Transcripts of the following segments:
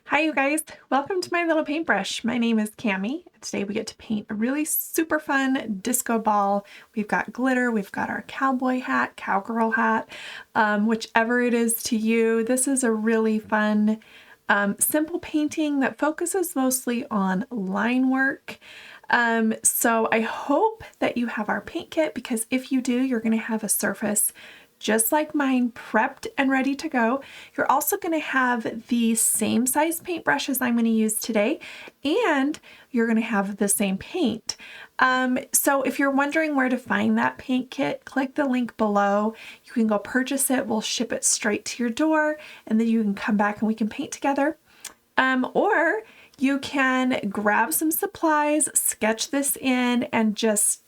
Hi you guys, welcome to my little paintbrush. My name is Cami. Today we get to paint a really super fun disco ball. We've got glitter, we've got our cowboy hat, cowgirl hat, whichever it is to you. This is a really fun, simple painting that focuses mostly on line work. So I hope that you have our paint kit, because if you do, you're going to have a surface just like mine, prepped and ready to go. You're also going to have the same size paintbrushes I'm going to use today, and you're going to have the same paint. So if you're wondering where to find that paint kit, click the link below. You can go purchase it. We'll ship it straight to your door, and then you can come back and we can paint together. Or you can grab some supplies, sketch this in, and just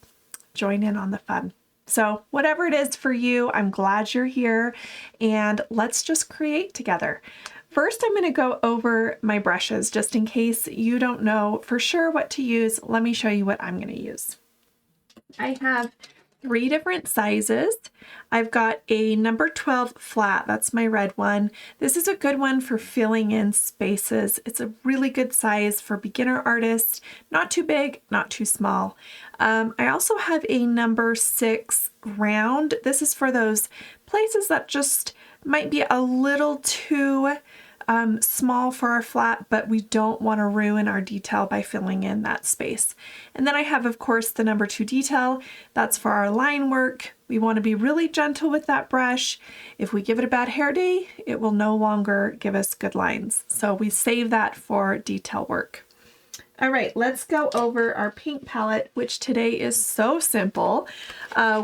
join in on the fun. So whatever it is for you, I'm glad you're here, and let's just create together. First, I'm going to go over my brushes just in case you don't know for sure what to use. Let me show you what I'm going to use. I have 3 different sizes. I've got a number 12 flat, that's my red one. This is a good one for filling in spaces. It's a really good size for beginner artists, not too big, not too small. I also have a number 6 round. This is for those places that just might be a little too small for our flat, but we don't want to ruin our detail by filling in that space. And then I have, of course, the number 2 detail. That's for our line work. We want to be really gentle with that brush. If we give it a bad hair day, it will no longer give us good lines. So we save that for detail work. All right, let's go over our paint palette, which today is so simple.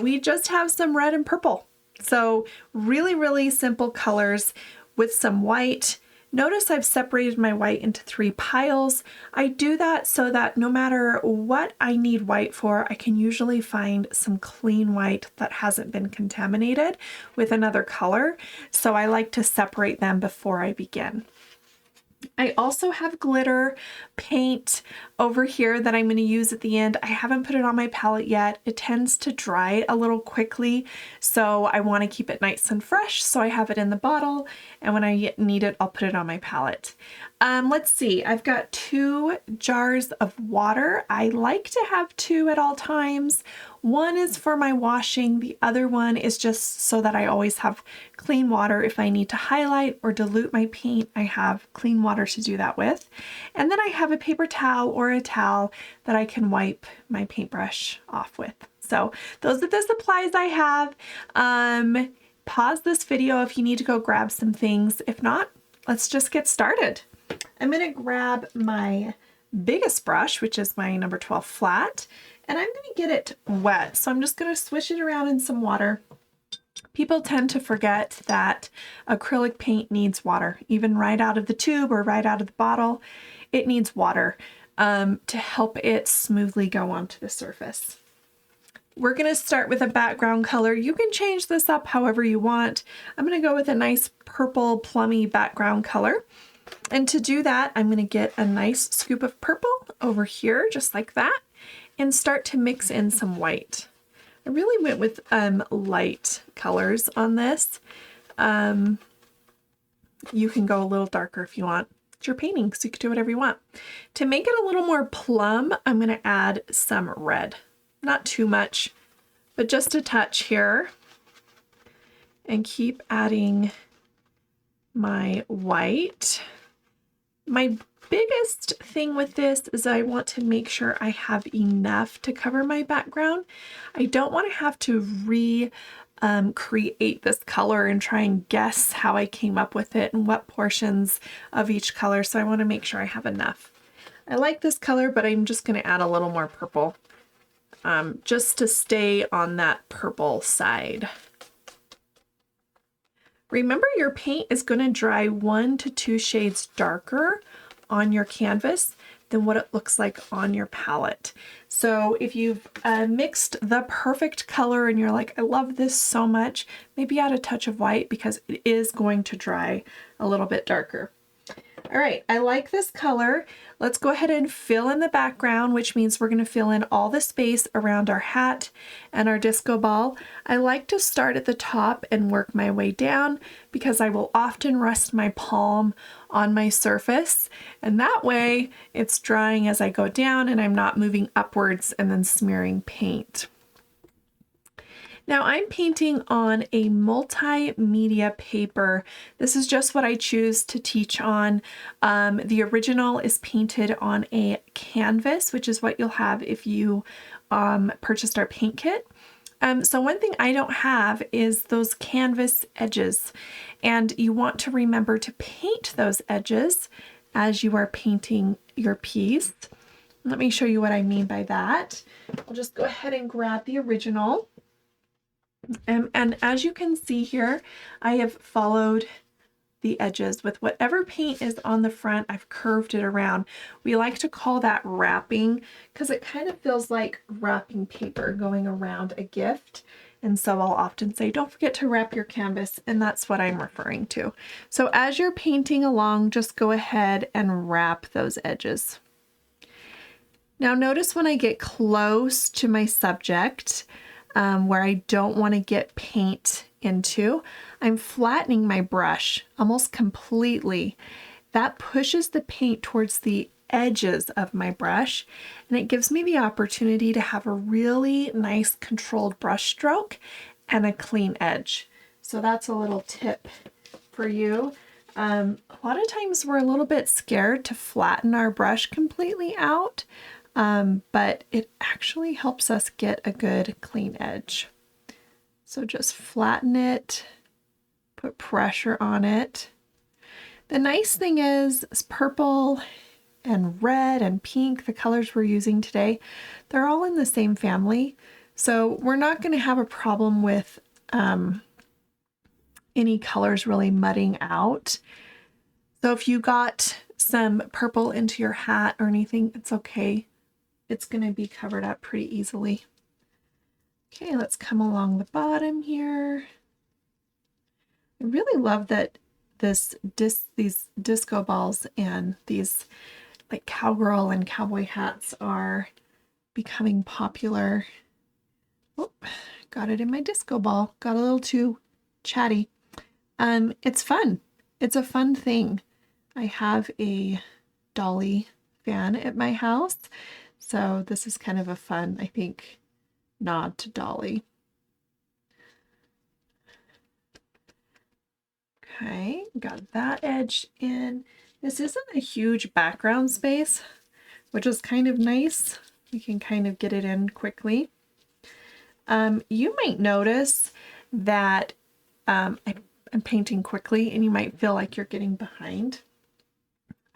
We just have some red and purple. So really, really simple colors with some white. Notice I've separated my white into 3 piles. I do that so that no matter what I need white for, I can usually find some clean white that hasn't been contaminated with another color. So I like to separate them before I begin. I also have glitter paint over here that I'm going to use at the end. I haven't put it on my palette yet. It tends to dry a little quickly, so I want to keep it nice and fresh, so I have it in the bottle, and when I need it, I'll put it on my palette. Let's see, I've got 2 jars of water. I like to have 2 at all times. One is for my washing, the other one is just so that I always have clean water. If I need to highlight or dilute my paint, I have clean water to do that with. And then I have a paper towel or a towel that I can wipe my paintbrush off with. So those are the supplies I have. Pause this video if you need to go grab some things. If not, let's just get started. I'm going to grab my biggest brush, which is my number 12 flat, and I'm going to get it wet. So I'm just going to swish it around in some water. People tend to forget that acrylic paint needs water, even right out of the tube or right out of the bottle. It needs water to help it smoothly go onto the surface. We're going to start with a background color. You can change this up however you want. I'm going to go with a nice purple plummy background color. And to do that, I'm going to get a nice scoop of purple over here, just like that, and start to mix in some white. I really went with light colors on this. You can go a little darker if you want. It's your painting, so you can do whatever you want. To make it a little more plum, I'm going to add some red. Not too much, but just a touch here. And keep adding my white. My biggest thing with this is I want to make sure I have enough to cover my background. I don't want to have to create this color and try and guess how I came up with it and what portions of each color, so I want to make sure I have enough. I like this color, but I'm just going to add a little more purple just to stay on that purple side. Remember, your paint is going to dry 1 to 2 shades darker on your canvas than what it looks like on your palette. So if you've mixed the perfect color and you're like, I love this so much, maybe add a touch of white because it is going to dry a little bit darker. All right, I like this color. Let's go ahead and fill in the background, which means we're gonna fill in all the space around our hat and our disco ball. I like to start at the top and work my way down because I will often rest my palm on my surface, and that way it's drying as I go down and I'm not moving upwards and then smearing paint. Now I'm painting on a multimedia paper. This is just what I choose to teach on. The original is painted on a canvas, which is what you'll have if you purchased our paint kit. So one thing I don't have is those canvas edges, and you want to remember to paint those edges as you are painting your piece. Let me show you what I mean by that. I'll just go ahead and grab the original. And as you can see here, I have followed the edges with whatever paint is on the front. I've curved it around. We like to call that wrapping because it kind of feels like wrapping paper going around a gift. And so I'll often say, don't forget to wrap your canvas, and that's what I'm referring to. So as you're painting along, just go ahead and wrap those edges. Now notice when I get close to my subject, where I don't want to get paint into, I'm flattening my brush almost completely. That pushes the paint towards the edges of my brush, and it gives me the opportunity to have a really nice controlled brush stroke and a clean edge. So that's a little tip for you. A lot of times we're a little bit scared to flatten our brush completely out. But it actually helps us get a good clean edge. So just flatten it, put pressure on it. The nice thing is purple and red and pink, the colors we're using today, they're all in the same family. So we're not going to have a problem with any colors really mudding out. So if you got some purple into your hat or anything, it's okay. It's going to be covered up pretty easily. Okay, let's come along the bottom here. I really love that these disco balls and these like cowgirl and cowboy hats are becoming popular. Oh, got it in my disco ball. Got a little too chatty. It's fun. It's a fun thing. I have a dolly fan at my house. So this is kind of a fun, I think, nod to Dolly. Okay, got that edge in. This isn't a huge background space, which is kind of nice. You can kind of get it in quickly. You might notice that I'm painting quickly and you might feel like you're getting behind.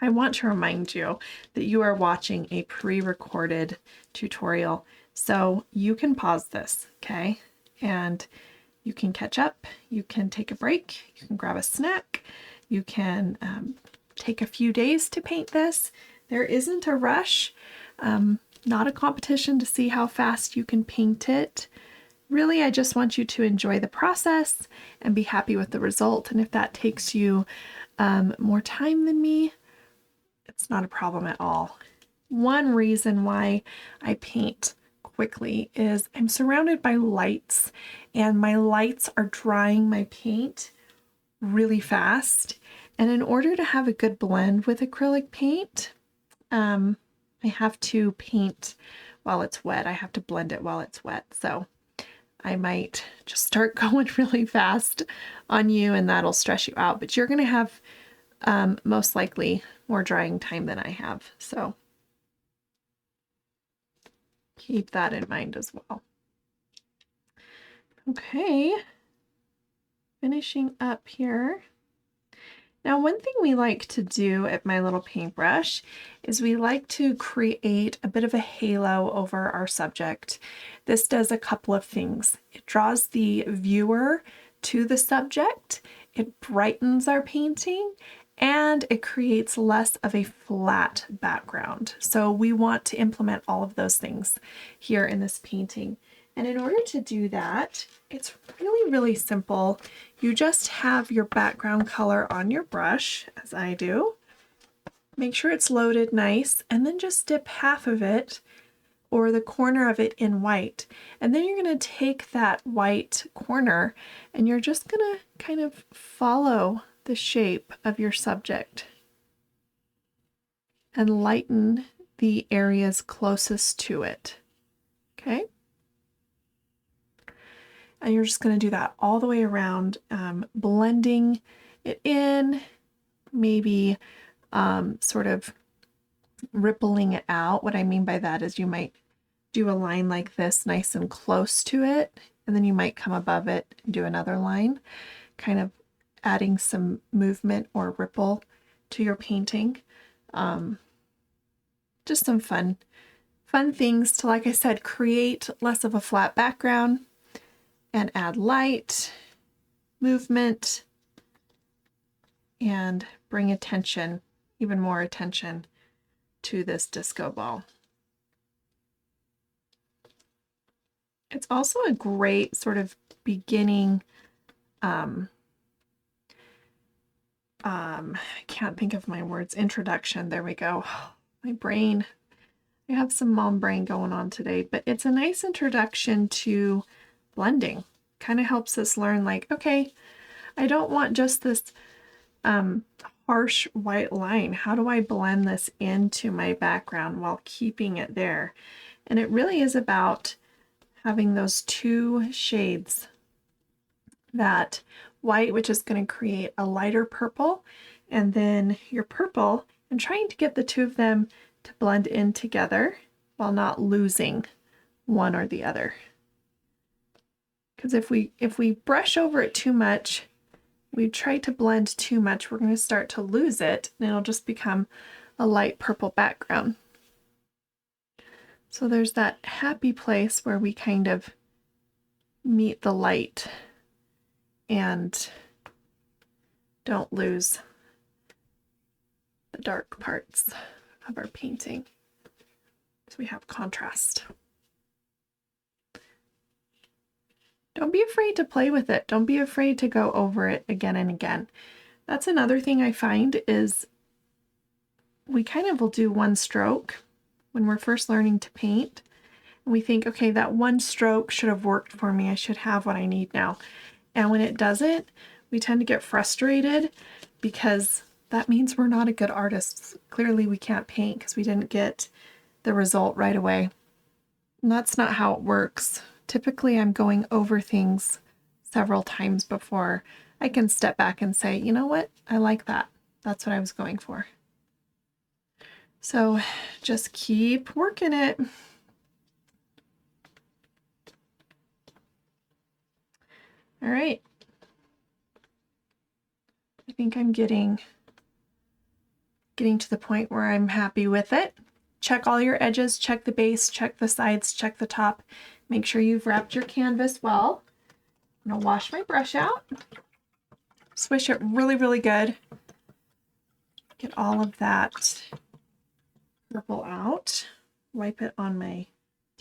I want to remind you that you are watching a pre-recorded tutorial, so you can pause this, okay? And you can catch up, you can take a break, you can grab a snack, you can take a few days to paint this. There isn't a rush, not a competition to see how fast you can paint it. Really, I just want you to enjoy the process and be happy with the result. And if that takes you more time than me, it's not a problem at all. One reason why I paint quickly is I'm surrounded by lights, and my lights are drying my paint really fast. And in order to have a good blend with acrylic paint, I have to paint while it's wet. I have to blend it while it's wet. So I might just start going really fast on you and that'll stress you out, but you're going to have most likely more drying time than I have. So keep that in mind as well. Okay, finishing up here. Now, one thing we like to do at My Little Paintbrush is we like to create a bit of a halo over our subject. This does a couple of things. It draws the viewer to the subject, it brightens our painting, and it creates less of a flat background. So we want to implement all of those things here in this painting. And in order to do that, it's really, really simple. You just have your background color on your brush, as I do, Make sure it's loaded nice, and then just dip half of it or the corner of it in white. And then you're going to take that white corner and you're just going to kind of follow the shape of your subject and lighten the areas closest to it. Okay? And you're just going to do that all the way around, blending it in, maybe sort of rippling it out. What I mean by that is you might do a line like this nice and close to it, and then you might come above it and do another line, kind of adding some movement or ripple to your painting. Just some fun things to, like I said, create less of a flat background and add light, movement, and bring attention, even more attention, to this disco ball. It's also a great sort of beginning, I can't think of my words, introduction. There we go. My brain, I have some mom brain going on today, but it's a nice introduction to blending. Kind of helps us learn, like, okay, I don't want just this harsh white line. How do I blend this into my background while keeping it there? And it really is about having those two shades, that white, which is going to create a lighter purple, and then your purple, and trying to get the two of them to blend in together while not losing one or the other. Because if we brush over it too much, we try to blend too much, we're going to start to lose it, and it'll just become a light purple background. So there's that happy place where we kind of meet the light and don't lose the dark parts of our painting. So we have contrast. Don't be afraid to play with it. Don't be afraid to go over it again and again. That's another thing I find is we kind of will do one stroke when we're first learning to paint. And we think, okay, that one stroke should have worked for me. I should have what I need now. And when it doesn't, we tend to get frustrated because that means we're not a good artist. Clearly we can't paint because we didn't get the result right away. And that's not how it works. Typically I'm going over things several times before I can step back and say, you know what, I like that. That's what I was going for. So just keep working it. All right. I think I'm getting to the point where I'm happy with it. Check all your edges, check the base, check the sides, check the top. Make sure you've wrapped your canvas well. I'm gonna wash my brush out. Swish it really, really good. Get all of that purple out. Wipe it on my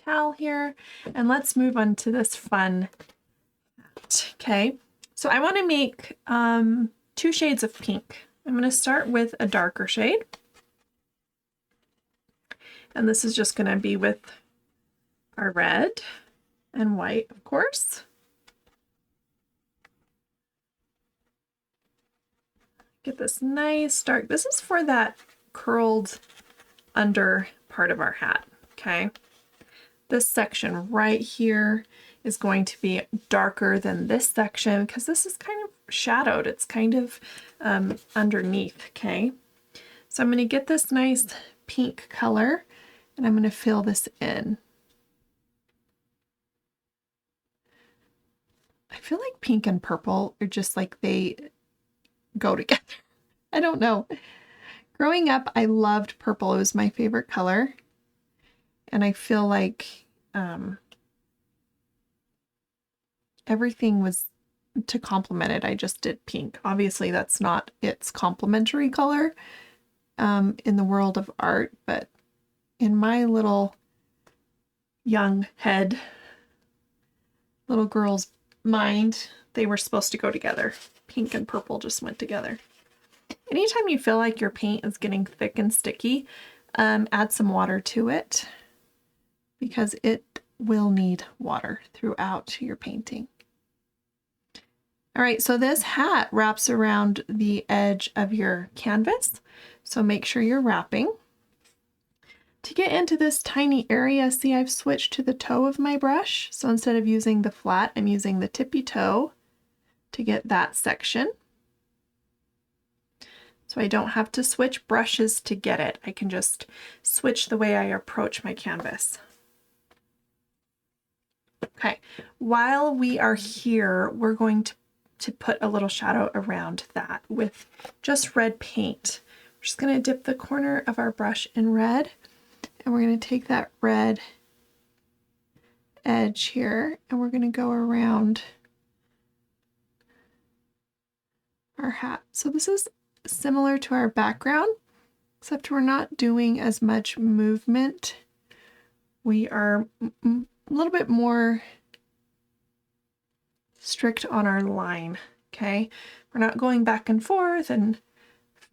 towel here. And let's move on to this fun hat. Okay, so I want to make 2 shades of pink. I'm going to start with a darker shade. And this is just going to be with our red and white, of course. Get this nice dark. This is for that curled under part of our hat, okay? This section right here is going to be darker than this section because this is kind of shadowed. It's kind of underneath, okay? So I'm going to get this nice pink color and I'm going to fill this in. I feel like pink and purple are just like they go together. I don't know. Growing up, I loved purple. It was my favorite color. And I feel like everything was to complement it. I just did pink. Obviously, that's not its complementary color in the world of art, but in my little young head, little girl's mind, they were supposed to go together. Pink and purple just went together. Anytime you feel like your paint is getting thick and sticky, add some water to it because it will need water throughout your painting. All right, so this hat wraps around the edge of your canvas, so make sure you're wrapping. To get into this tiny area, see I've switched to the toe of my brush. So instead of using the flat, I'm using the tippy toe to get that section. So I don't have to switch brushes to get it. I can just switch the way I approach my canvas. Okay, while we are here, we're going to put a little shadow around that with just red paint. We're just going to dip the corner of our brush in red. And we're going to take that red edge here and we're going to go around our hat. So this is similar to our background, except we're not doing as much movement. We are a little bit more strict on our line, okay? We're not going back and forth and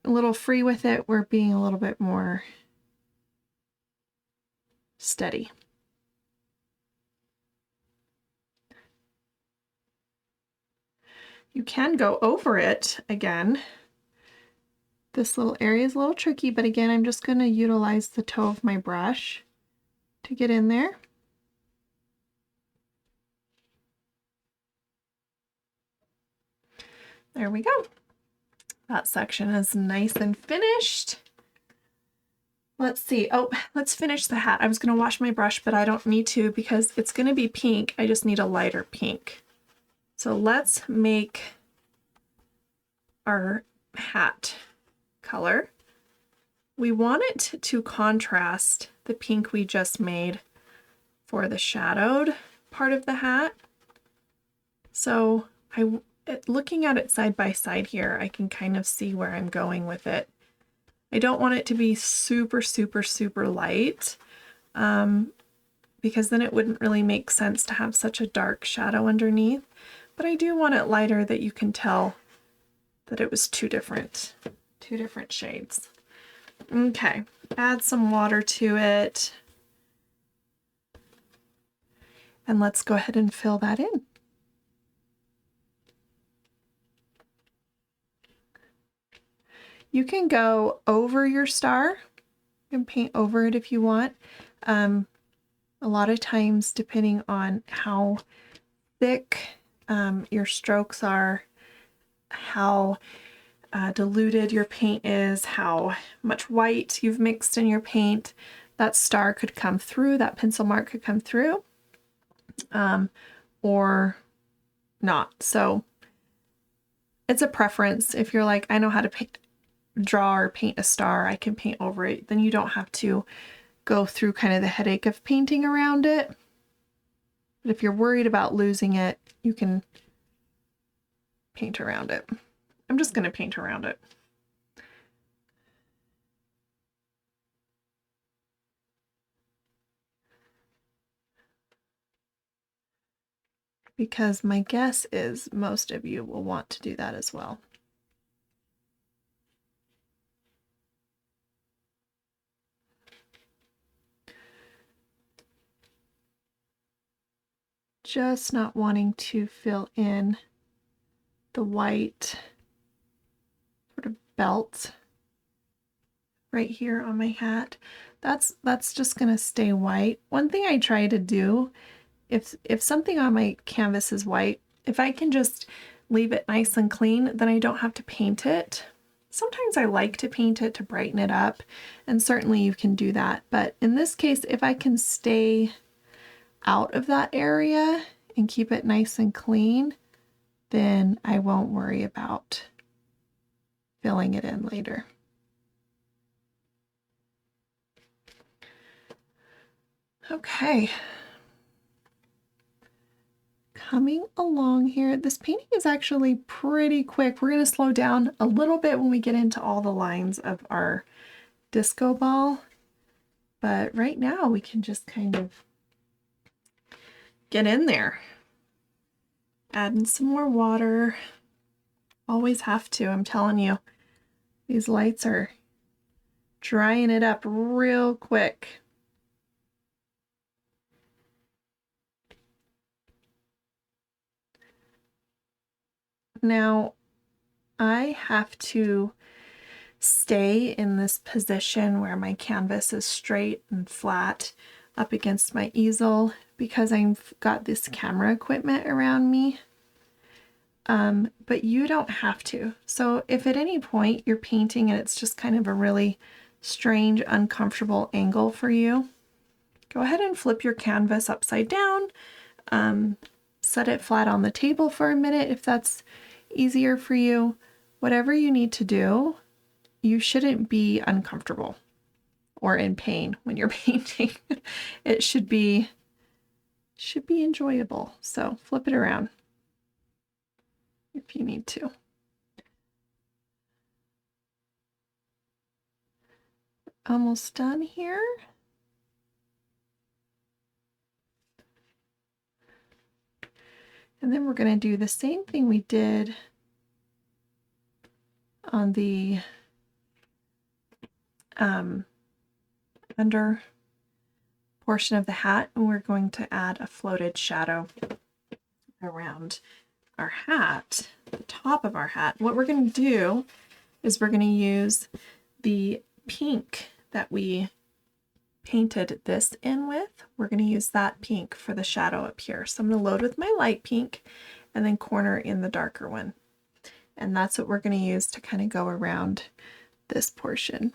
a little free with it. We're being a little bit more steady. You can go over it again. This little area is a little tricky, but again, I'm just going to utilize the toe of my brush to get in there. There we go. That section is nice and finished. Let's see. Oh, let's finish the hat. I was going to wash my brush, but I don't need to because it's going to be pink. I just need a lighter pink. So let's make our hat color. We want it to contrast the pink we just made for the shadowed part of the hat. So looking at it side by side here, I can kind of see where I'm going with it. I don't want it to be super, super, super light because then it wouldn't really make sense to have such a dark shadow underneath. But I do want it lighter that you can tell that it was two different shades. Okay, add some water to it. And let's go ahead and fill that in. You can go over your star. You can paint over it if you want. A lot of times, depending on how thick your strokes are, how diluted your paint is, how much white you've mixed in your paint, that star could come through, that pencil mark could come through, or not. So it's a preference. If you're like, I know how to draw or paint a star, I can paint over it, then you don't have to go through kind of the headache of painting around it. But if you're worried about losing it, you can paint around it. I'm just going to paint around it. Because my guess is most of you will want to do that as well. Just not wanting to fill in the white sort of belt right here on my hat. That's just going to stay white. One thing I try to do, if something on my canvas is white, if I can just leave it nice and clean, then I don't have to paint it. Sometimes I like to paint it to brighten it up, and certainly you can do that. But in this case, if I can stay out of that area and keep it nice and clean, then I won't worry about filling it in later. Okay. Coming along here. This painting is actually pretty quick. We're going to slow down a little bit when we get into all the lines of our disco ball. But right now we can just kind of get in there. Adding some more water. Always have to, I'm telling you. These lights are drying it up real quick. Now, I have to stay in this position where my canvas is straight and flat up against my easel because I've got this camera equipment around me. But you don't have to. So if at any point you're painting and it's just kind of a really strange, uncomfortable angle for you, go ahead and flip your canvas upside down. Set it flat on the table for a minute if that's easier for you. Whatever you need to do, you shouldn't be uncomfortable or in pain when you're painting. It should be enjoyable. So flip it around if you need to. Almost done here. And then we're going to do the same thing we did on the under portion of the hat, and we're going to add a floated shadow around our hat, the top of our hat. What we're going to do is we're going to use the pink that we painted this in with. We're going to use that pink for the shadow up here. So I'm going to load with my light pink and then corner in the darker one. And that's what we're going to use to kind of go around this portion.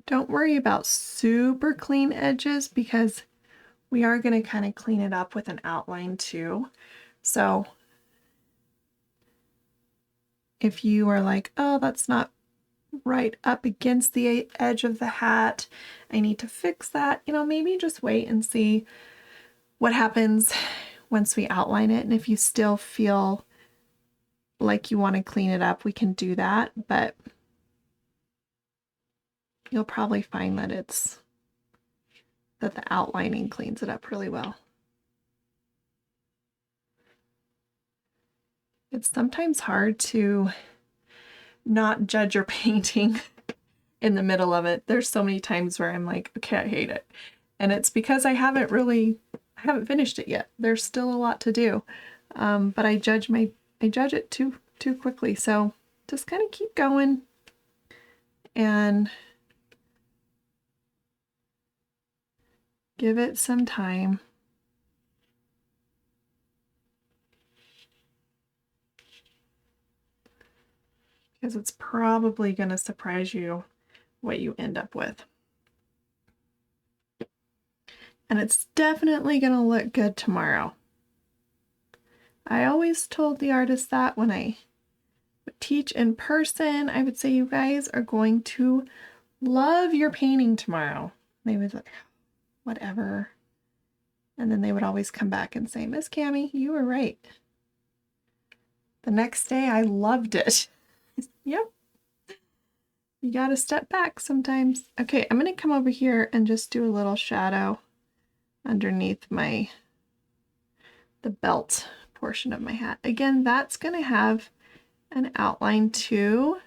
Don't worry about super clean edges because we are going to kind of clean it up with an outline too. So if you are like, oh, that's not right up against the edge of the hat, I need to fix that, you know, maybe just wait and see what happens once we outline it. And if you still feel like you want to clean it up, we can do that, but you'll probably find that the outlining cleans it up really well. It's sometimes hard to not judge your painting in the middle of it. There's so many times where I'm like, okay, I hate it. And it's because I haven't finished it yet. There's still a lot to do. But I judge it too quickly. So just kind of keep going and give it some time. Because it's probably going to surprise you what you end up with. And it's definitely going to look good tomorrow. I always told the artist that when I would teach in person, I would say, you guys are going to love your painting tomorrow. They would like, whatever. And then they would always come back and say, Miss Cammie, you were right. The next day I loved it. Yep. You got to step back sometimes. Okay, I'm going to come over here and just do a little shadow underneath the belt portion of my hat. Again, that's going to have an outline too,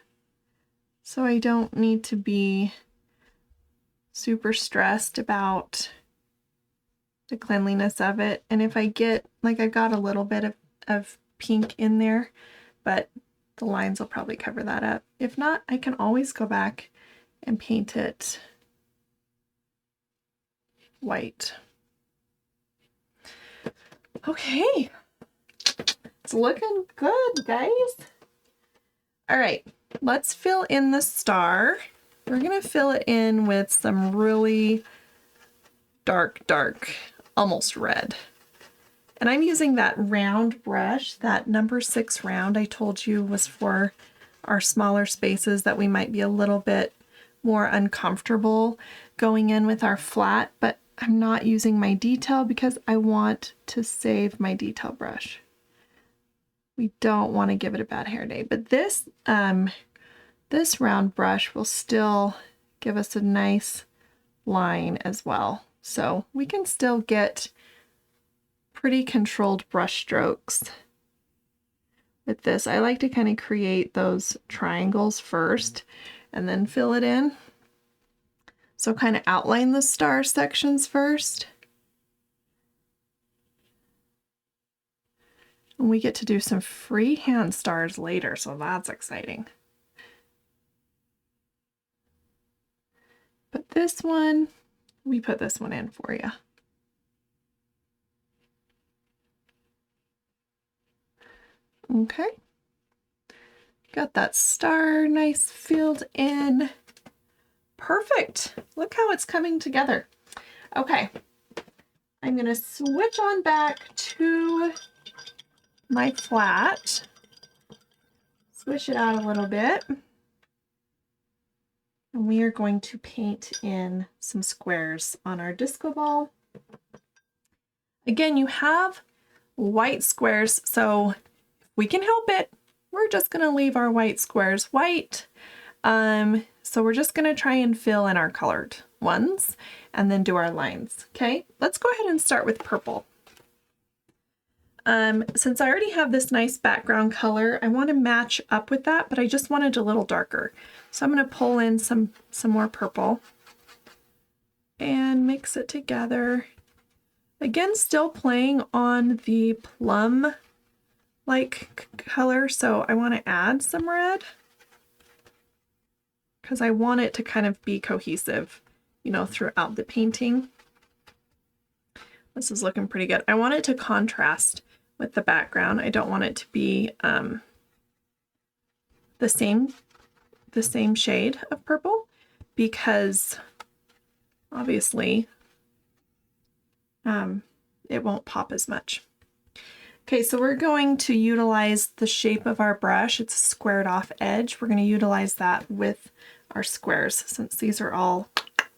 so I don't need to be super stressed about the cleanliness of it. And if I get, like, I've got a little bit of pink in there, but the lines will probably cover that up. If not, I can always go back and paint it white. Okay, it's looking good, guys. All right, let's fill in the star. We're gonna fill it in with some really dark, almost red. And I'm using that round brush, that number 6 round I told you was for our smaller spaces that we might be a little bit more uncomfortable going in with our flat, but I'm not using my detail because I want to save my detail brush. We don't want to give it a bad hair day, but this round brush will still give us a nice line as well. So we can still get pretty controlled brush strokes with this. I like to kind of create those triangles first and then fill it in. So kind of outline the star sections first. And we get to do some freehand stars later, so that's exciting. But this one, we put this one in for you. Okay. Got that star nice filled in. Perfect. Look how it's coming together. Okay. I'm going to switch on back to my flat. Swish it out a little bit. And we are going to paint in some squares on our disco ball. Again, you have white squares, so if we can help it, we're just going to leave our white squares white. So we're just going to try and fill in our colored ones and then do our lines. Okay, let's go ahead and start with purple. Since I already have this nice background color, I want to match up with that, but I just want it a little darker. So I'm going to pull in some more purple and mix it together. Again, still playing on the plum-like color, so I want to add some red because I want it to kind of be cohesive, you know, throughout the painting. This is looking pretty good. I want it to contrast with the background. I don't want it to be the same shade of purple because obviously it won't pop as much. Okay, so we're going to utilize the shape of our brush. It's a squared off edge. We're going to utilize that with our squares since these are all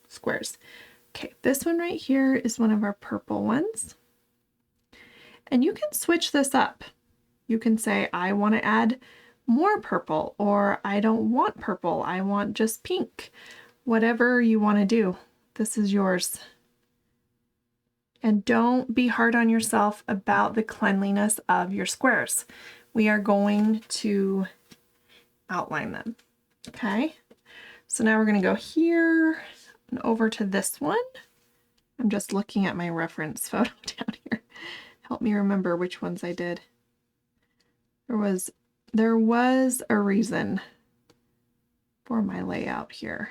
squares. Okay, this one right here is one of our purple ones. And you can switch this up. You can say, I want to add more purple, or I don't want purple, I want just pink. Whatever you want to do, this is yours. And don't be hard on yourself about the cleanliness of your squares. We are going to outline them. Okay, so now we're going to go here and over to this one. I'm just looking at my reference photo down here. Help me remember which ones I did. There was a reason for my layout here.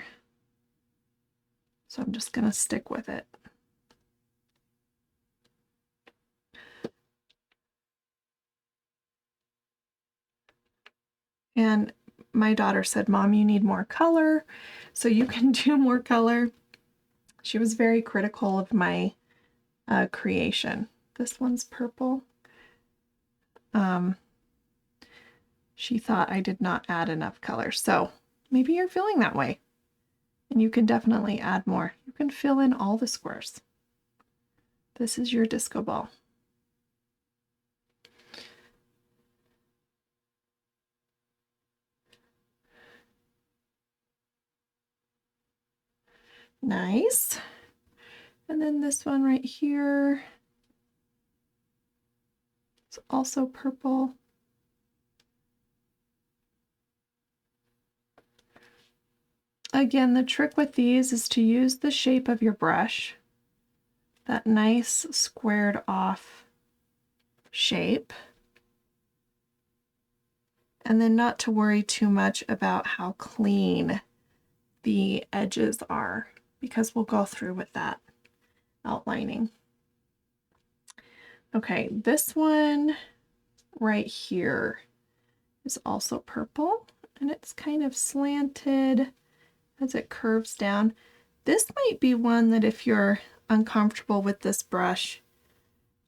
So I'm just going to stick with it. And my daughter said, Mom, you need more color, so you can do more color. She was very critical of my creation. This one's purple. She thought I did not add enough color. So maybe you're feeling that way. And you can definitely add more. You can fill in all the squares. This is your disco ball. Nice. And then this one right here is also purple. Again, the trick with these is to use the shape of your brush, that nice squared off shape, and then not to worry too much about how clean the edges are, because we'll go through with that outlining. Okay, this one right here is also purple, and it's kind of slanted as it curves down. This might be one that if you're uncomfortable with this brush,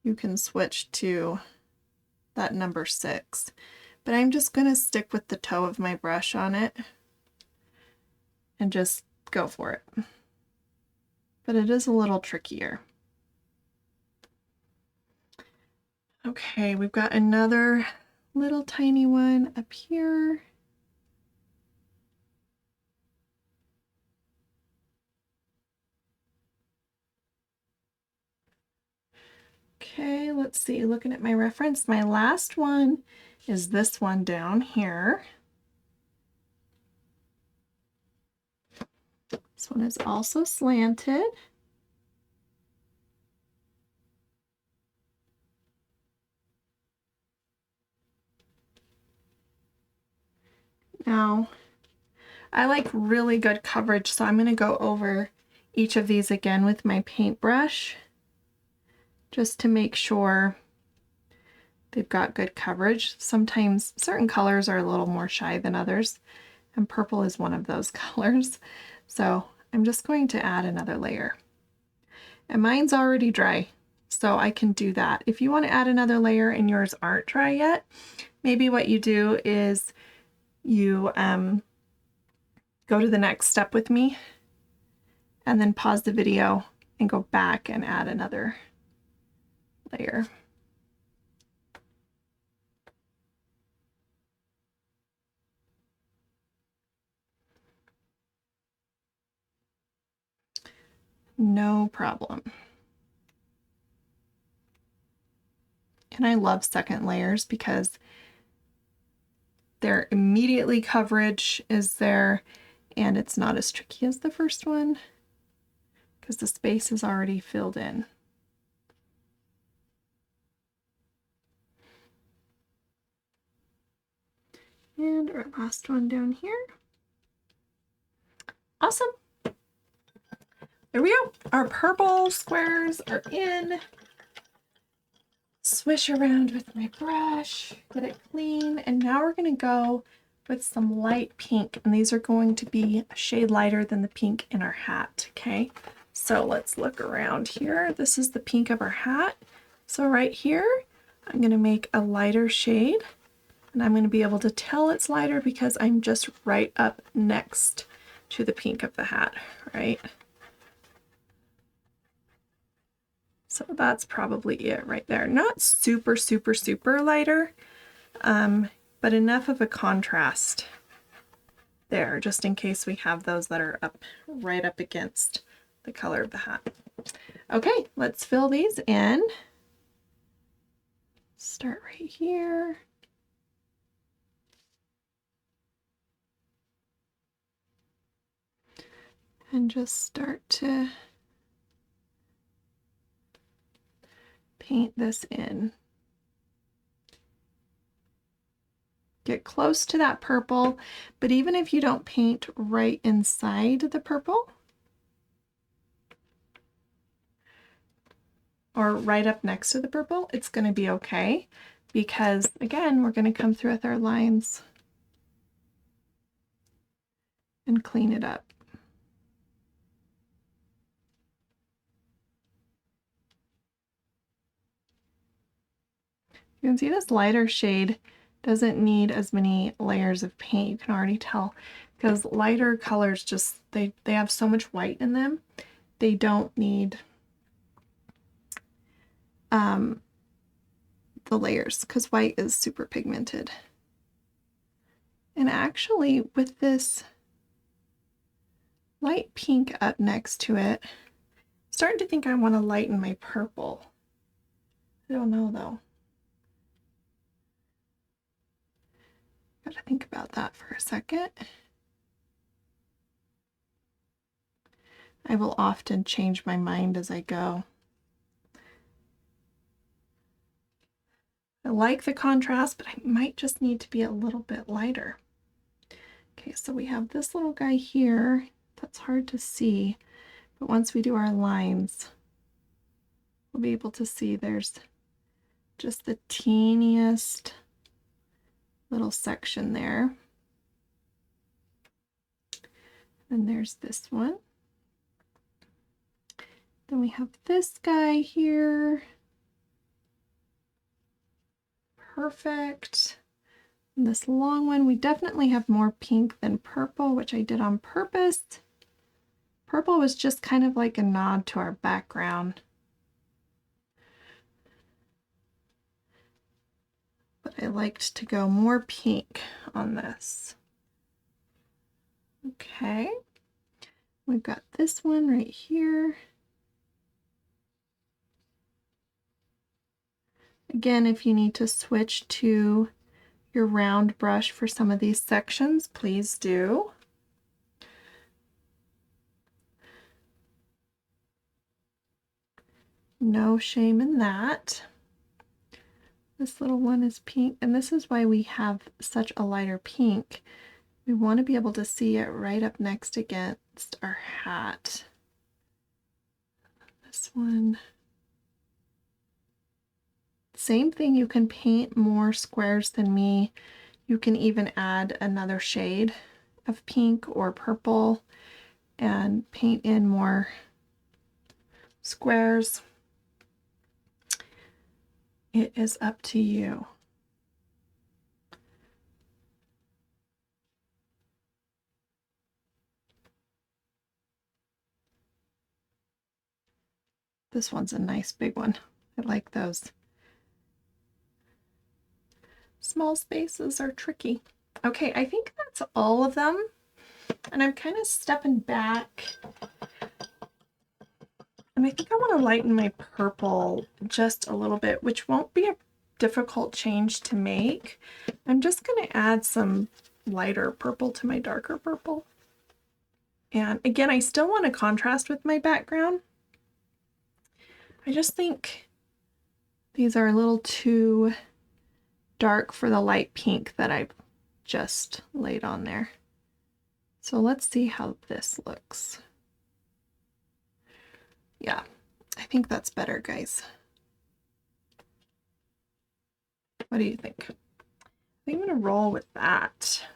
you can switch to that number 6. But I'm just going to stick with the toe of my brush on it and just go for it. But it is a little trickier. Okay, we've got another little tiny one up here. Okay, let's see, looking at my reference, my last one is this one down here. This one is also slanted. Now, I like really good coverage, so I'm going to go over each of these again with my paintbrush just to make sure they've got good coverage. Sometimes certain colors are a little more shy than others, and purple is one of those colors. So I'm just going to add another layer. And mine's already dry, so I can do that. If you want to add another layer and yours aren't dry yet, maybe what you do is you go to the next step with me and then pause the video and go back and add another layer. No problem. And I love second layers because their immediately coverage is there and it's not as tricky as the first one because the space is already filled in. And our last one down here. Awesome. There we go. Our purple squares are in. Swish around with my brush, get it clean, and now we're going to go with some light pink, and these are going to be a shade lighter than the pink in our hat, okay? So let's look around here. This is the pink of our hat. So right here, I'm going to make a lighter shade, and I'm going to be able to tell it's lighter because I'm just right up next to the pink of the hat, right? So that's probably it right there. Not super, super, super lighter, but enough of a contrast there, just in case we have those that are up right up against the color of the hat. Okay, let's fill these in. Start right here. And just start to paint this in. Get close to that purple, but even if you don't paint right inside the purple or right up next to the purple, it's going to be okay because again, we're going to come through with our lines and clean it up. You can see this lighter shade doesn't need as many layers of paint. You can already tell because lighter colors just, they have so much white in them. They don't need the layers because white is super pigmented. And actually with this light pink up next to it, I'm starting to think I want to lighten my purple. I don't know though. Gotta think about that for a second. I will often change my mind as I go. I like the contrast, but I might just need to be a little bit lighter. Okay, so we have this little guy here. That's hard to see, but once we do our lines, we'll be able to see there's just the teeniest little section there. And there's this one. Then we have this guy here. Perfect. And this long one, we definitely have more pink than purple, which I did on purpose. Purple was just kind of like a nod to our background. But I liked to go more pink on this. Okay. We've got this one right here. Again, if you need to switch to your round brush for some of these sections, please do. No shame in that. This little one is pink, and this is why we have such a lighter pink. We want to be able to see it right up next against our hat. This one. Same thing, you can paint more squares than me. You can even add another shade of pink or purple and paint in more squares. It is up to you. This one's a nice big one. I like those. Small spaces are tricky. Okay, I think that's all of them. And I'm kind of stepping back. And I think I want to lighten my purple just a little bit, which won't be a difficult change to make. I'm just going to add some lighter purple to my darker purple. And again, I still want to contrast with my background. I just think these are a little too dark for the light pink that I've just laid on there. So let's see how this looks. Yeah, I think that's better, guys. What do you think? I think I'm gonna roll with that.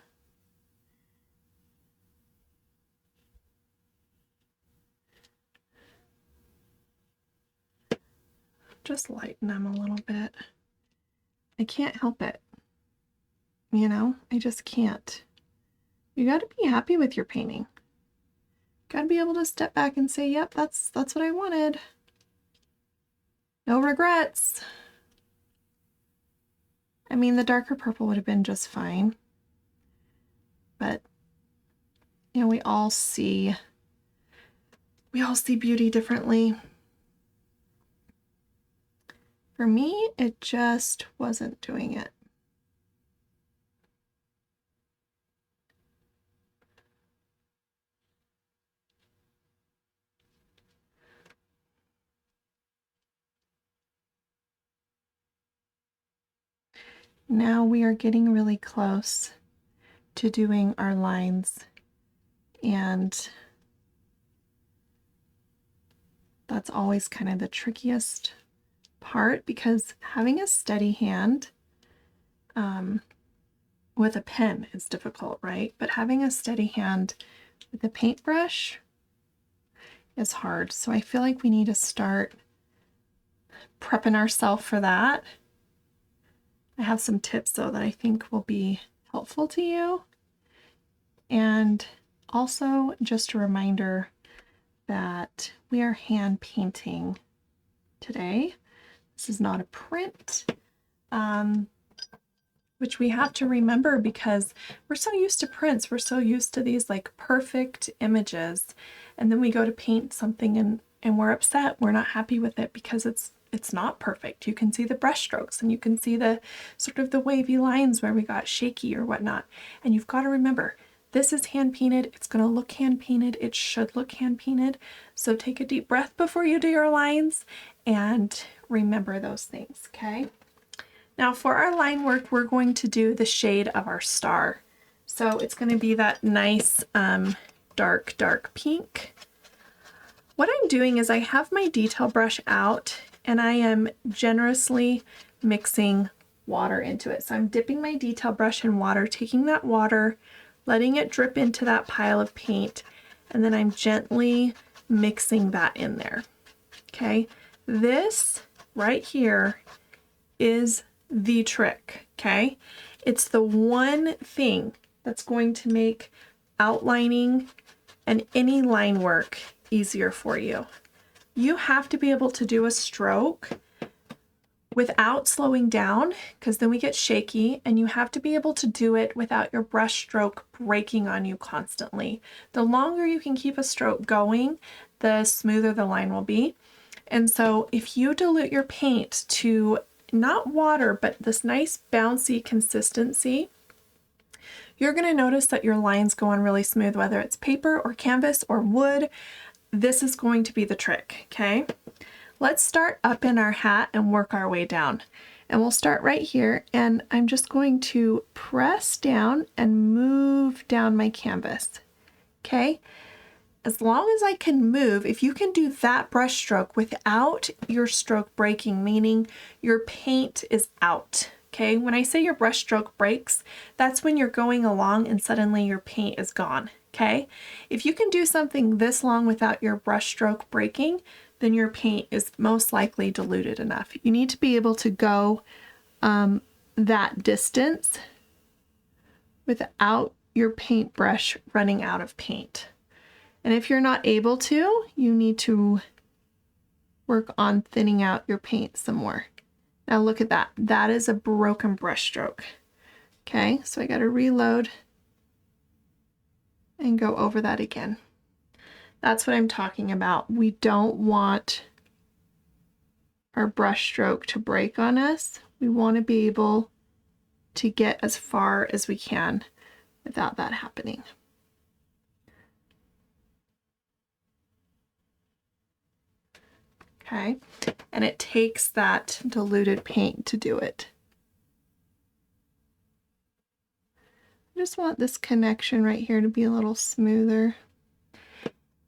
Just lighten them a little bit. I can't help it. You know, I just can't. You got to be happy with your painting. Got to be able to step back and say, yep, that's what I wanted. No regrets. I mean, the darker purple would have been just fine. But, you know, we all see beauty differently. For me, it just wasn't doing it. Now we are getting really close to doing our lines, and that's always kind of the trickiest part, because having a steady hand with a pen is difficult, right? But having a steady hand with a paintbrush is hard. So I feel like we need to start prepping ourselves for that. I have some tips though that I think will be helpful to you. And also just a reminder that we are hand painting today. This is not a print, which we have to remember because we're so used to prints. We're so used to these like perfect images. And then we go to paint something and we're upset. We're not happy with it because it's not perfect. You can see the brush strokes and you can see the sort of the wavy lines where we got shaky or whatnot. And you've got to remember, this is hand painted. It's going to look hand painted. It should look hand painted. So take a deep breath before you do your lines and remember those things, okay? Now for our line work, we're going to do the shade of our star. So it's going to be that nice dark pink. What I'm doing is I have my detail brush out and I am generously mixing water into it. So I'm dipping my detail brush in water, taking that water, letting it drip into that pile of paint, and then I'm gently mixing that in there. Okay, this right here is the trick, okay? It's the one thing that's going to make outlining and any line work easier for you. You have to be able to do a stroke without slowing down, because then we get shaky, and you have to be able to do it without your brush stroke breaking on you constantly. The longer you can keep a stroke going, the smoother the line will be. And so if you dilute your paint to not water, but this nice bouncy consistency, you're going to notice that your lines go on really smooth, whether it's paper or canvas or wood. This is going to be the trick, okay? Let's start up in our hat and work our way down. And we'll start right here, and I'm just going to press down and move down my canvas, okay? As long as I can move, if you can do that brush stroke without your stroke breaking, meaning your paint is out, okay? When I say your brush stroke breaks, that's when you're going along and suddenly your paint is gone, okay? If you can do something this long without your brush stroke breaking, then your paint is most likely diluted enough. You need to be able to go that distance without your paintbrush running out of paint. And if you're not able to, you need to work on thinning out your paint some more. Now look at that. That is a broken brush stroke. Okay, so I got to reload and go over that again. That's what I'm talking about. We don't want our brush stroke to break on us. We want to be able to get as far as we can without that happening. Okay, and it takes that diluted paint to do it. I just want this connection right here to be a little smoother.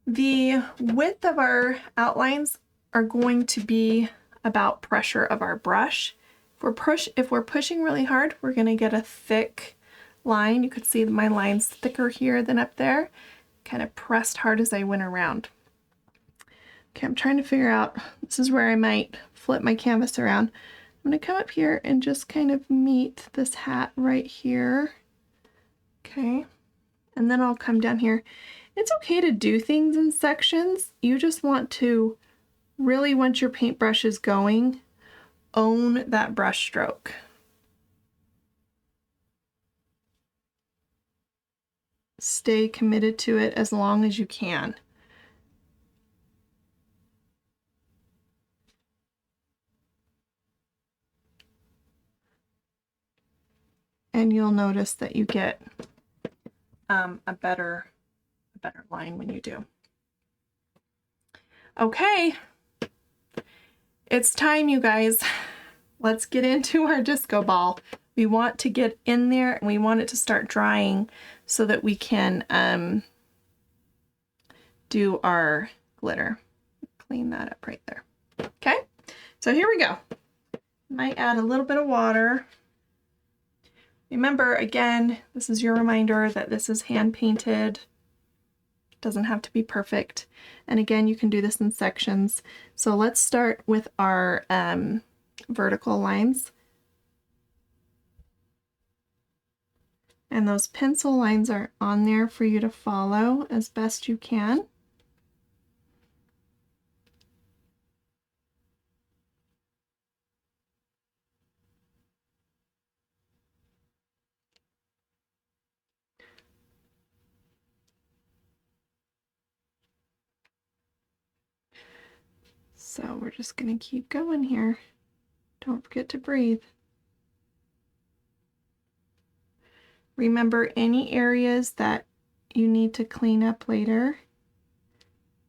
The width of our outlines are going to be about pressure of our brush. If we're pushing really hard, we're going to get a thick line. You could see my line's thicker here than up there. Kind of pressed hard as I went around. Okay, I'm trying to figure out, this is where I might flip my canvas around. I'm going to come up here and just kind of meet this hat right here. Okay, and then I'll come down here. It's okay to do things in sections. You just want to really, once your paintbrush is going, own that brush stroke. Stay committed to it as long as you can. And you'll notice that you get a better line when you do. Okay, it's time, you guys. Let's get into our disco ball. We want to get in there and we want it to start drying so that we can do our glitter. Clean that up right there. Okay, so here we go. Might add a little bit of water. Remember, again, this is your reminder that this is hand painted. It doesn't have to be perfect. And again, you can do this in sections. So let's start with our vertical lines. And those pencil lines are on there for you to follow as best you can. So we're just going to keep going here. Don't forget to breathe. Remember, any areas that you need to clean up later,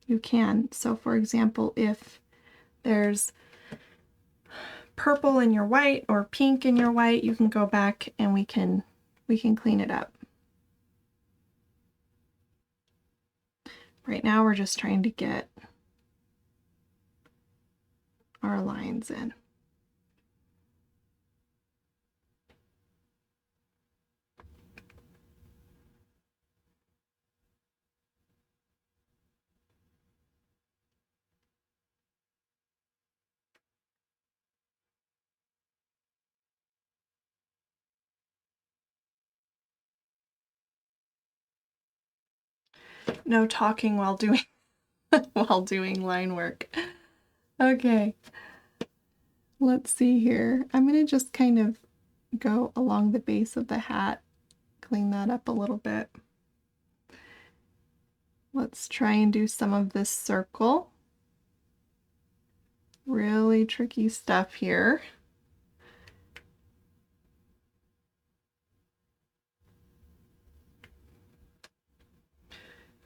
you can. So for example, if there's purple in your white or pink in your white, you can go back and we can clean it up. Right now we're just trying to get our lines in. No talking while doing line work. Okay. Let's see here. I'm going to just kind of go along the base of the hat, clean that up a little bit. Let's try and do some of this circle. Really tricky stuff here.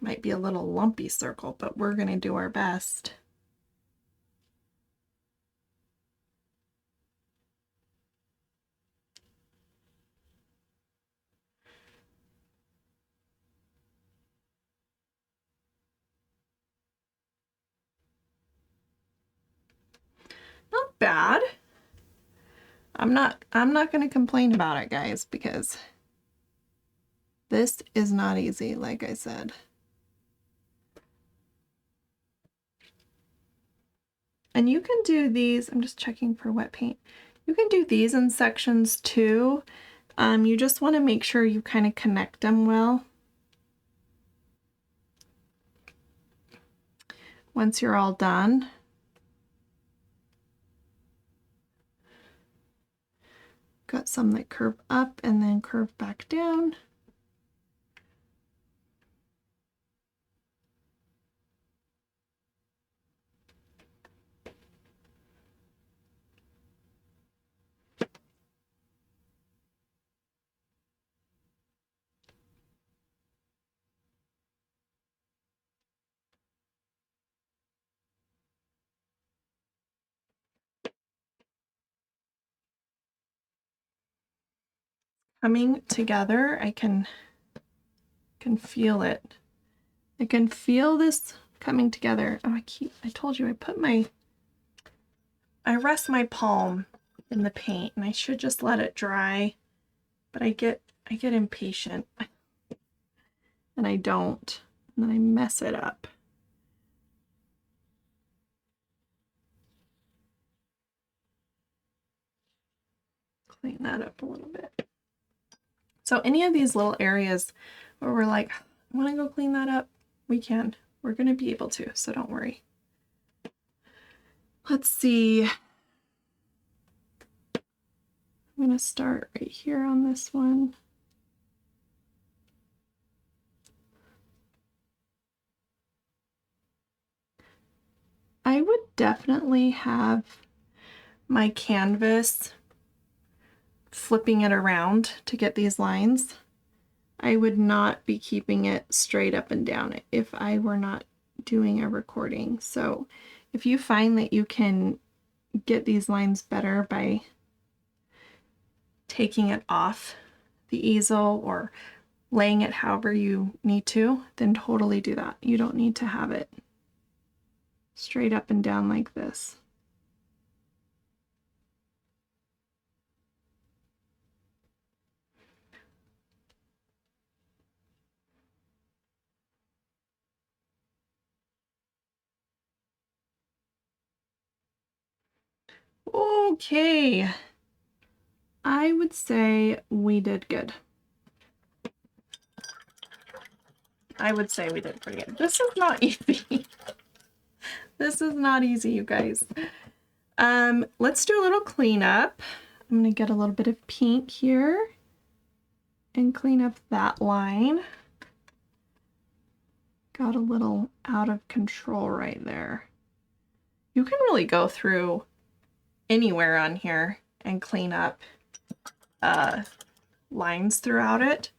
Might be a little lumpy circle, but we're going to do our best. Not bad. I'm not going to complain about it, guys, because this is not easy, like I said. And you can do these, I'm just checking for wet paint. You can do these in sections too. You just want to make sure you kind of connect them well. Once you're all done, got some that curve up and then curve back down. Coming together, I can feel it. I can feel this coming together. Oh, I told you I rest my palm in the paint and I should just let it dry, but I get impatient and I don't, and then I mess it up. Clean that up a little bit. So any of these little areas where we're like, I want to go clean that up, we can. We're going to be able to, so don't worry. Let's see. I'm going to start right here on this one. I would definitely have my canvas flipping it around to get these lines. I would not be keeping it straight up and down if I were not doing a recording. So if you find that you can get these lines better by taking it off the easel or laying it however you need to, then totally do that. You don't need to have it straight up and down like this. Okay, I would say we did good. I would say we did pretty good. This is not easy. This is not easy, you guys. Let's do a little cleanup. I'm gonna get a little bit of pink here and clean up that line. Got a little out of control right there. You can really go through anywhere on here and clean up lines throughout it.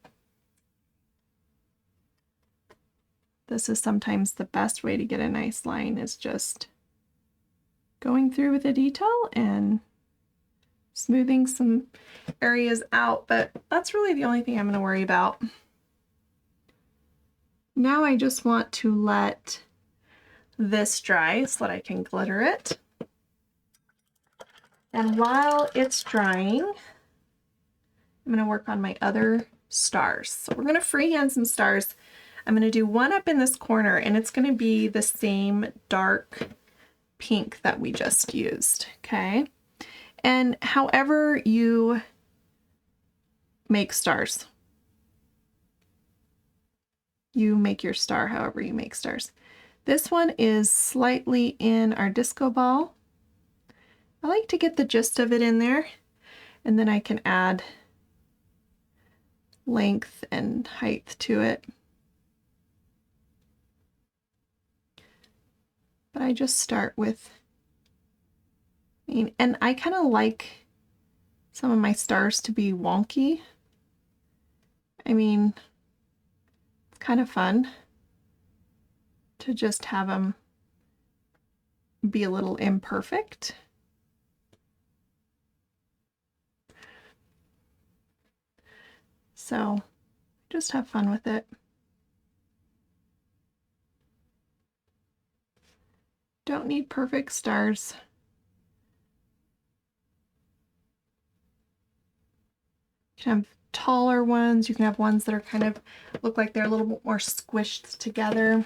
This is sometimes the best way to get a nice line, is just going through with a detail and smoothing some areas out, but that's really the only thing I'm going to worry about. Now I just want to let this dry so that I can glitter it. And while it's drying, I'm going to work on my other stars. So we're going to freehand some stars. I'm going to do one up in this corner, and it's going to be the same dark pink that we just used, okay? And however you make stars, you make your star however you make stars. This one is slightly in our disco ball. I like to get the gist of it in there, and then I can add length and height to it. But I just start with, and I kind of like some of my stars to be wonky. I mean, it's kind of fun. to just have them be a little imperfect. So just have fun with it. Don't need perfect stars. You can have taller ones. You can have ones that are kind of look like they're a little bit more squished together.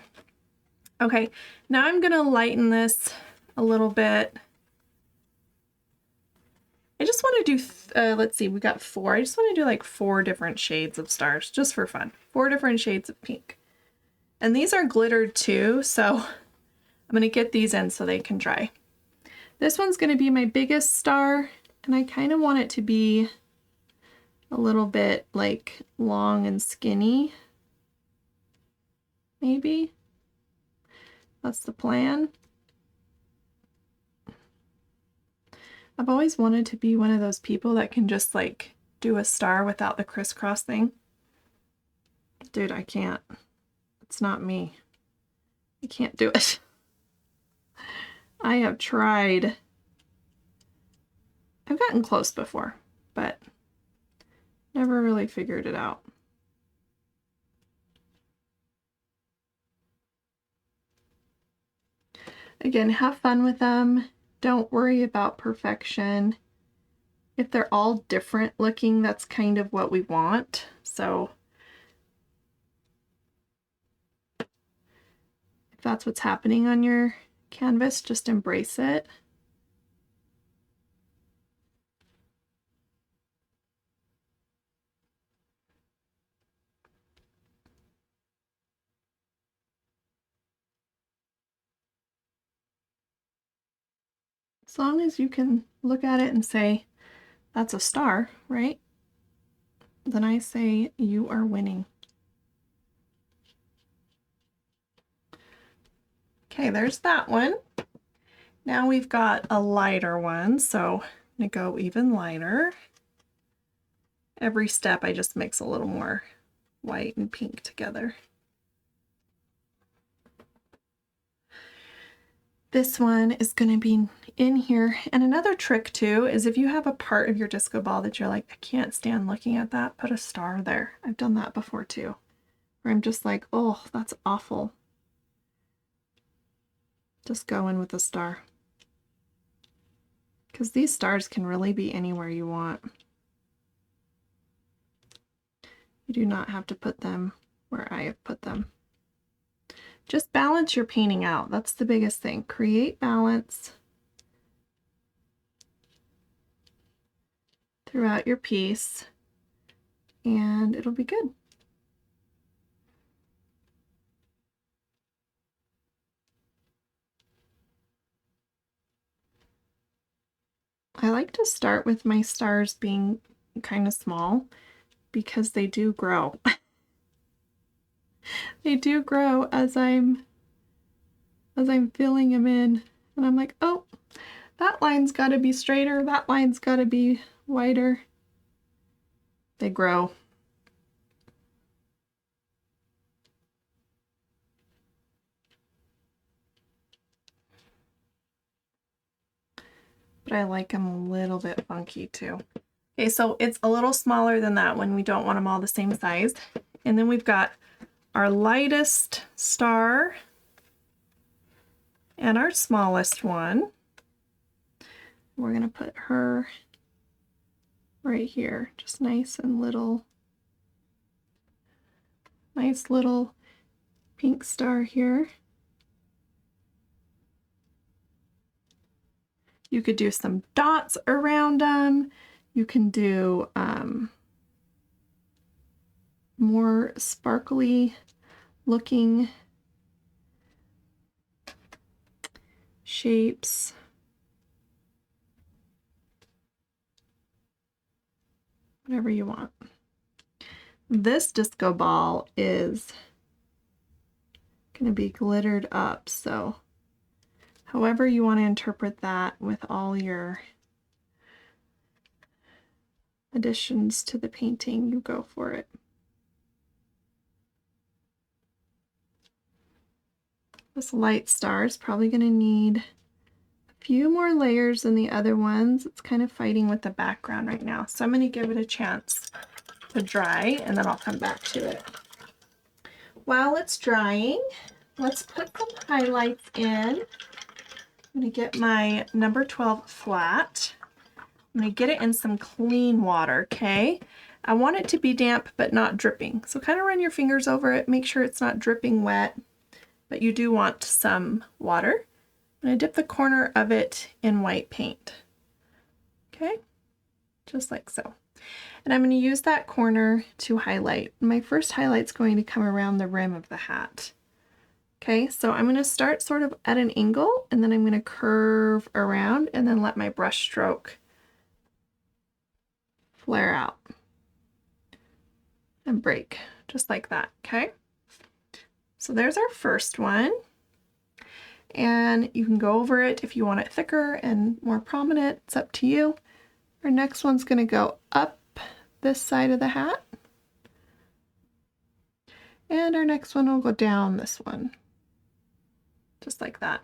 Okay, now I'm gonna lighten this a little bit. I just want to do, let's see, we got 4. I just want to do like 4 different shades of stars, just for fun. 4 different shades of pink. And these are glittered too, so I'm going to get these in so they can dry. This one's going to be my biggest star, and I kind of want it to be a little bit like long and skinny. Maybe. That's the plan. I've always wanted to be one of those people that can just like do a star without the crisscross thing. Dude, I can't. It's not me. I can't do it. I have tried. I've gotten close before, but never really figured it out. Again, have fun with them. Don't worry about perfection. If they're all different looking, that's kind of what we want. So if that's what's happening on your canvas, just embrace it. As long as you can look at it and say, that's a star, right? Then I say you are winning. Okay, there's that one. Now we've got a lighter one, so I'm gonna go even lighter. Every step I just mix a little more white and pink together. This one is going to be in here. And another trick too is if you have a part of your disco ball that you're like, I can't stand looking at that, put a star there. I've done that before too, where I'm just like, oh, that's awful. Just go in with a star. Because these stars can really be anywhere you want. You do not have to put them where I have put them. Just balance your painting out. That's the biggest thing. Create balance throughout your piece, and it'll be good. I like to start with my stars being kind of small because they do grow. They do grow as I'm filling them in, and I'm like, oh, that line's got to be straighter, that line's got to be wider. They grow. But I like them a little bit funky too. Okay, so it's a little smaller than that one. We don't want them all the same size. And then we've got our lightest star and our smallest one. We're going to put her right here, just nice and little. Nice little pink star here. You could do some dots around them. You can do more sparkly looking shapes. Whatever you want. This disco ball is going to be glittered up, so however you want to interpret that with all your additions to the painting, you go for it. This light star is probably going to need a few more layers than the other ones. It's kind of fighting with the background right now. So I'm going to give it a chance to dry and then I'll come back to it. While it's drying, let's put some highlights in. I'm going to get my number 12 flat. I'm going to get it in some clean water, okay? I want it to be damp but not dripping. So kind of run your fingers over it, make sure it's not dripping wet, but you do want some water. I'm going to dip the corner of it in white paint. Okay, just like so. And I'm going to use that corner to highlight. My first highlight's going to come around the rim of the hat. Okay, so I'm going to start sort of at an angle and then I'm going to curve around and then let my brush stroke flare out and break just like that. Okay, so there's our first one. And you can go over it if you want it thicker and more prominent. It's up to you. Our next one's going to go up this side of the hat. And our next one will go down this one. Just like that.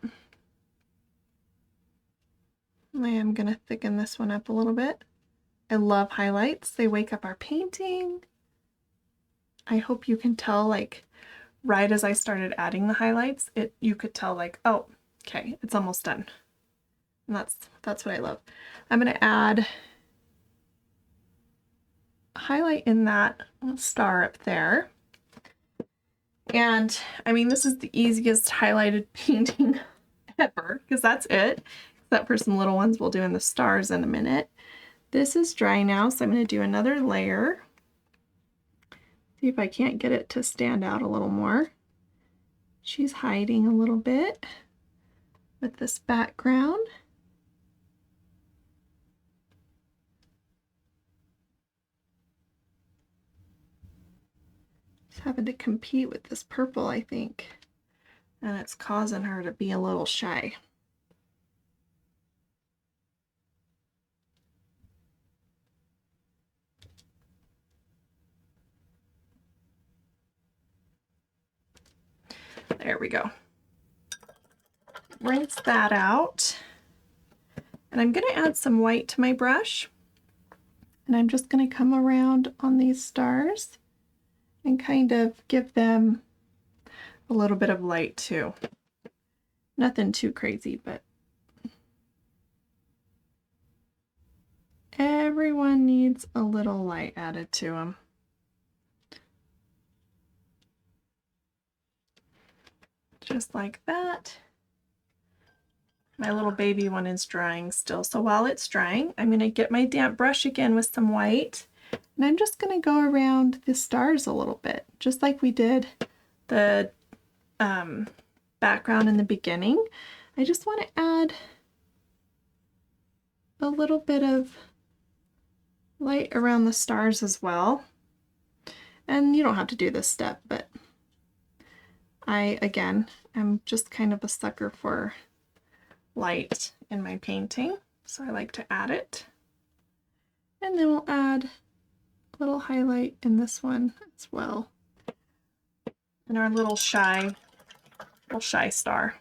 I am going to thicken this one up a little bit. I love highlights. They wake up our painting. I hope you can tell, like, right as I started adding the highlights, you could tell like, oh, okay, it's almost done. And that's what I love. I'm going to add a highlight in that star up there. And I mean, this is the easiest highlighted painting ever because that's it. Except for some little ones we'll do in the stars in a minute. This is dry now, so I'm going to do another layer. See if I can't get it to stand out a little more. She's hiding a little bit with this background. She's having to compete with this purple, I think, and it's causing her to be a little shy. There we go. Rinse that out. And I'm going to add some white to my brush. And I'm just going to come around on these stars and kind of give them a little bit of light too. Nothing too crazy, but everyone needs a little light added to them. Just like that. My little baby one is drying still. So while it's drying, I'm going to get my damp brush again with some white. And I'm just going to go around the stars a little bit, just like we did the background in the beginning. I just want to add a little bit of light around the stars as well. And you don't have to do this step, but again, I'm just kind of a sucker for light in my painting, so I like to add it. And then we'll add a little highlight in this one as well. And our little shy star.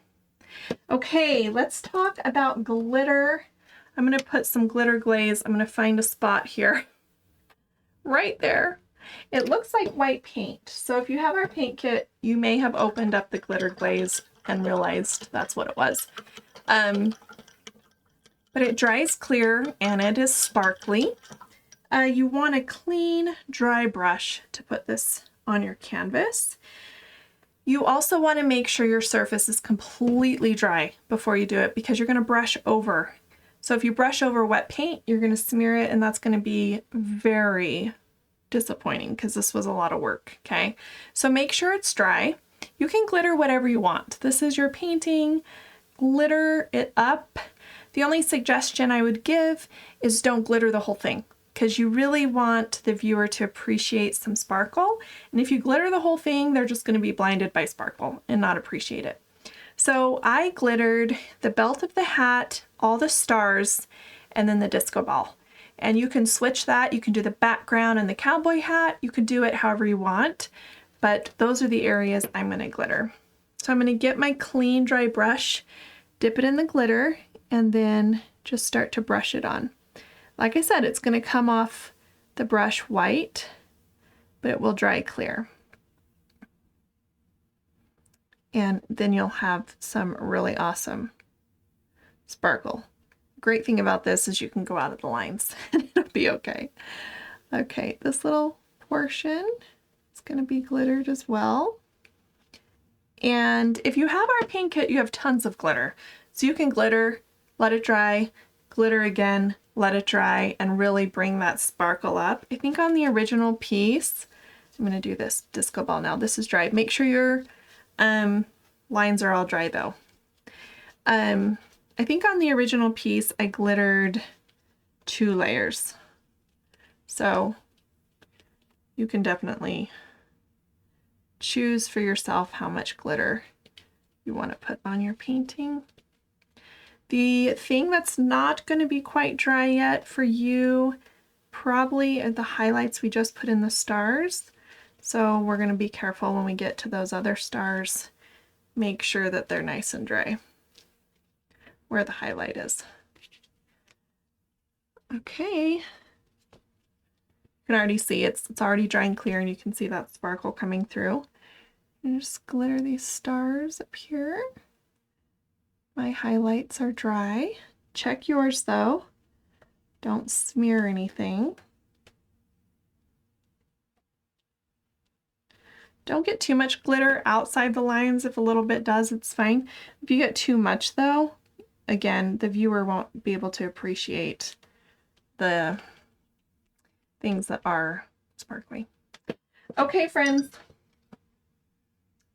Okay, let's talk about glitter. I'm going to put some glitter glaze. I'm going to find a spot here. Right there. It looks like white paint. So if you have our paint kit, you may have opened up the glitter glaze and realized that's what it was. But it dries clear and it is sparkly. You want a clean, dry brush to put this on your canvas. You also want to make sure your surface is completely dry before you do it because you're going to brush over. So if you brush over wet paint, you're going to smear it and that's going to be very disappointing because this was a lot of work, okay? So make sure it's dry. You can glitter whatever you want. This is your painting. Glitter it up. The only suggestion I would give is don't glitter the whole thing because you really want the viewer to appreciate some sparkle. And if you glitter the whole thing, they're just going to be blinded by sparkle and not appreciate it. So I glittered the belt of the hat, all the stars, and then the disco ball. And you can switch that. You can do the background and the cowboy hat. You can do it however you want, but those are the areas I'm going to glitter. So I'm going to get my clean, dry brush, dip it in the glitter, and then just start to brush it on. Like I said, it's going to come off the brush white, but it will dry clear. And then you'll have some really awesome sparkle. Great thing about this is you can go out of the lines and it'll be okay. Okay, this little portion is going to be glittered as well. And if you have our paint kit, you have tons of glitter. So you can glitter, let it dry, glitter again, let it dry, and really bring that sparkle up. I think on the original piece, I'm going to do this disco ball now. This is dry. Make sure your lines are all dry though. I think on the original piece, I glittered 2 layers. So you can definitely choose for yourself how much glitter you want to put on your painting. The thing that's not going to be quite dry yet for you probably are the highlights we just put in the stars. So we're going to be careful when we get to those other stars. Make sure that they're nice and dry where the highlight is. Okay. You can already see it's already dry and clear, and you can see that sparkle coming through. And just glitter these stars up here. My highlights are dry. Check yours though. Don't smear anything. Don't get too much glitter outside the lines. If a little bit does, it's fine. If you get too much though, again, the viewer won't be able to appreciate the things that are sparkly. Okay, friends,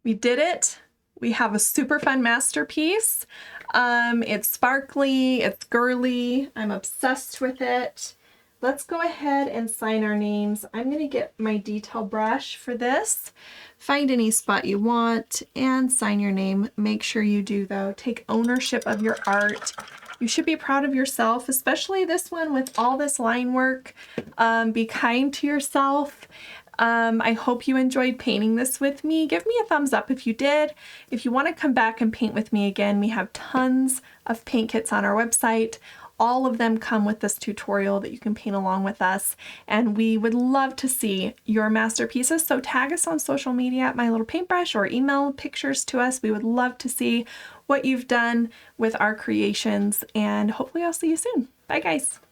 we did it. We have a super fun masterpiece. It's sparkly, it's girly. I'm obsessed with it. Let's go ahead and sign our names. I'm going to get my detail brush for this. Find any spot you want and sign your name. Make sure you do though. Take ownership of your art. You should be proud of yourself, especially this one with all this line work. Be kind to yourself. I hope you enjoyed painting this with me. Give me a thumbs up if you did. If you want to come back and paint with me again, we have tons of paint kits on our website. All of them come with this tutorial that you can paint along with us, and we would love to see your masterpieces. So tag us on social media at My Little Paintbrush or email pictures to us. We would love to see what you've done with our creations, and hopefully I'll see you soon. Bye guys.